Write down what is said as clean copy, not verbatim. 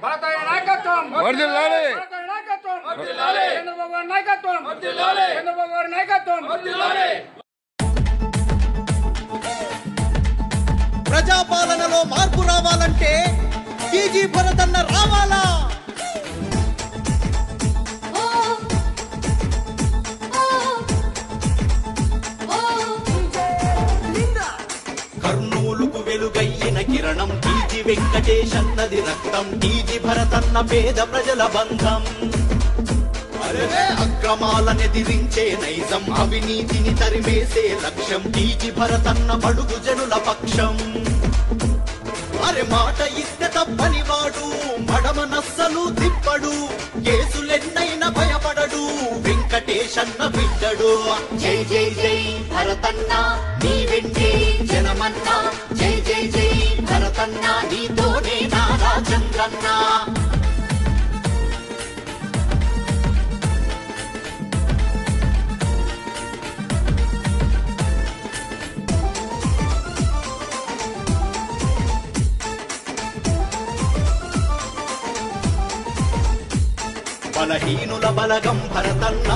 భారతీయ నాయకత్వం వర్ధిల్లాలి. భారతీయ నాయకత్వం వర్ధిల్లాలి. చంద్రబాబు గారి నాయకత్వం వర్ధిల్లాలి. చంద్రబాబు గారి నాయకత్వం వర్ధిల్లాలి. ప్రజాపాలనలో మార్పు రావాలంటే టీజీ భరత్ అన్న రావాలా? కర్నూలుకు వెలుగయ్యిన కిరణం టీజీ వెంకటేశన్నది రక్తం. టీజీ భరతన్న పేద ప్రజల బంధం. అక్రమాలనెదిరించే నైజం, అవినీతిని తరిమేసే లక్ష్యం. టీజీ భరతన్న బడుగు జనుల పక్షం. అరే మాట ఇస్తే తప్పని వాడు, మడమనస్సలు తిప్పడు. కేసులెన్నైనా భయపడడు, వెంకటేశన్న బిడ్డడు. జై జై జై భరతన్న నీ వెంటే జనమన్న. జై జై జై భరతన్న నీతోనే నారా చంద్రన్న. బలహీనుల బలగం భరతన్న.